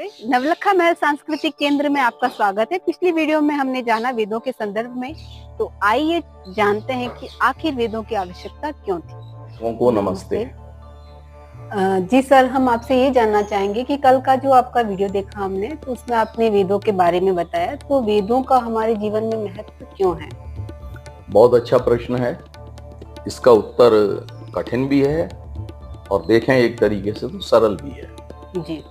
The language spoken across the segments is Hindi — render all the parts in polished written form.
नमस्ते। नवलखा महल सांस्कृतिक केंद्र में आपका स्वागत है। पिछली वीडियो में हमने जाना वेदों के संदर्भ में, तो आइए जानते हैं कि आखिर वेदों की आवश्यकता क्यों थी। को नमस्ते। जी सर, हम आपसे ये जानना चाहेंगे कि कल का जो आपका वीडियो देखा हमने, तो उसमें आपने वेदों के बारे में बताया, तो वेदों का हमारे जीवन में महत्व क्यों है? बहुत अच्छा प्रश्न है। इसका उत्तर कठिन भी है और देखें एक तरीके से तो सरल भी है जी।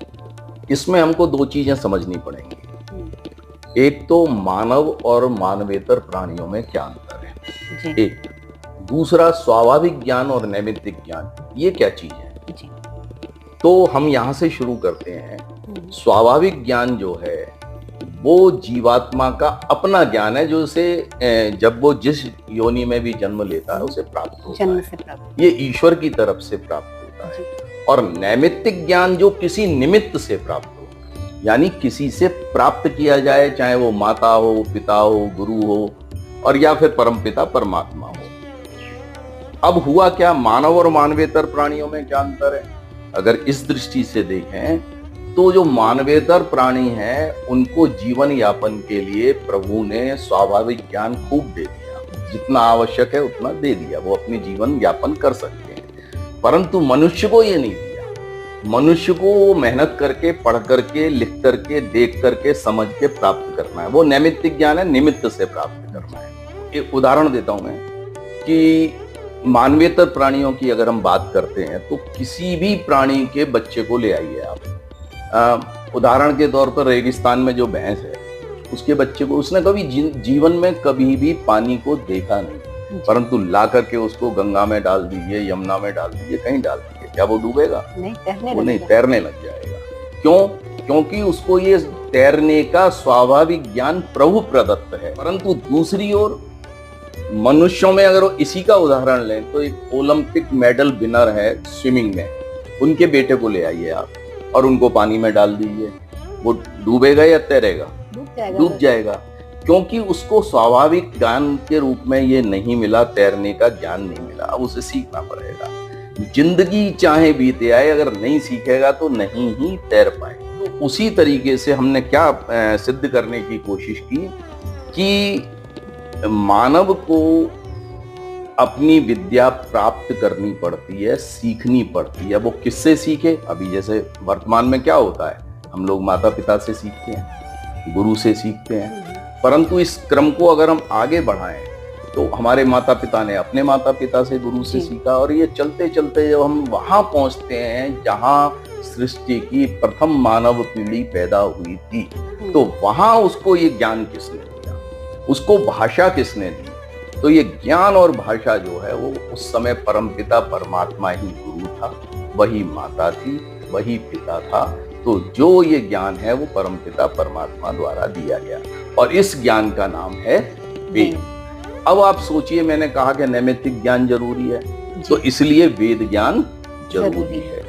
इसमें हमको दो चीजें समझनी पड़ेंगी। एक तो मानव और मानवेतर प्राणियों में क्या अंतर है जी। एक, दूसरा स्वाभाविक ज्ञान और नैमित्तिक ज्ञान, ये क्या चीज है जी। तो हम यहाँ से शुरू करते हैं। स्वाभाविक ज्ञान जो है वो जीवात्मा का अपना ज्ञान है, जो उसे जब वो जिस योनि में भी जन्म लेता है उसे प्राप्त होता है। ये ईश्वर की तरफ से प्राप्त होता है। और नैमित्तिक ज्ञान जो किसी निमित्त से प्राप्त हो, यानी किसी से प्राप्त किया जाए, चाहे वो माता हो, पिता हो, गुरु हो, और या फिर परमपिता परमात्मा हो। अब हुआ क्या, मानव और मानवेतर प्राणियों में क्या अंतर है? अगर इस दृष्टि से देखें तो जो मानवेतर प्राणी हैं उनको जीवन यापन के लिए प्रभु ने स्वाभाविक ज्ञान खूब दे दिया, जितना आवश्यक है उतना दे दिया, वो अपने जीवन यापन कर सकते हैं। परंतु मनुष्य को ये नहीं दिया। मनुष्य को मेहनत करके, पढ़ करके, लिख करके, देख करके, समझ के प्राप्त करना है। वो नैमित्तिक ज्ञान है, निमित्त से प्राप्त करना है। एक उदाहरण देता हूं मैं कि मानवेतर प्राणियों की अगर हम बात करते हैं तो किसी भी प्राणी के बच्चे को ले आइए आप। उदाहरण के तौर पर रेगिस्तान में जो भैंस है, उसके बच्चे को उसने कभी जीवन में कभी भी पानी को देखा नहीं, परंतु ला करके उसको गंगा में डाल दीजिए, यमुना में डाल दीजिए, कहीं डाल दीजिए, क्या वो डूबेगा? वो नहीं, तैरने लग जाएगा। क्यों? क्योंकि उसको ये तैरने का स्वाभाविक ज्ञान प्रभु प्रदत्त है। परंतु दूसरी ओर मनुष्यों में अगर इसी का उदाहरण लें तो एक ओलंपिक मेडल विनर है स्विमिंग में, उनके बेटे को ले आइए आप और उनको पानी में डाल दीजिए, वो डूबेगा या तैरेगा? डूब जाएगा। क्योंकि उसको स्वाभाविक ज्ञान के रूप में ये नहीं मिला, तैरने का ज्ञान नहीं मिला। अब उसे सीखना पड़ेगा। जिंदगी चाहे बीते आए, अगर नहीं सीखेगा तो नहीं ही तैर पाए। तो उसी तरीके से हमने क्या सिद्ध करने की कोशिश की कि मानव को अपनी विद्या प्राप्त करनी पड़ती है, सीखनी पड़ती है। वो किससे सीखे? अभी जैसे वर्तमान में क्या होता है, हम लोग माता पिता से सीखते हैं, गुरु से सीखते हैं। परंतु इस क्रम को अगर हम आगे बढ़ाएं तो हमारे माता पिता ने अपने माता पिता से, गुरु से सीखा, और ये चलते चलते जब हम वहां पहुंचते हैं जहां सृष्टि की प्रथम मानव पीढ़ी पैदा हुई थी, तो वहां उसको ये ज्ञान किसने दिया, उसको भाषा किसने दी? तो ये ज्ञान और भाषा जो है वो उस समय परमपिता परमात्मा ही गुरु था, वही माता थी, वही पिता था। तो जो ये ज्ञान है वो परमपिता परमात्मा द्वारा दिया गया, और इस ज्ञान का नाम है वेद। अब आप सोचिए, मैंने कहा कि नैमित्तिक ज्ञान जरूरी है, तो इसलिए वेद ज्ञान जरूरी है।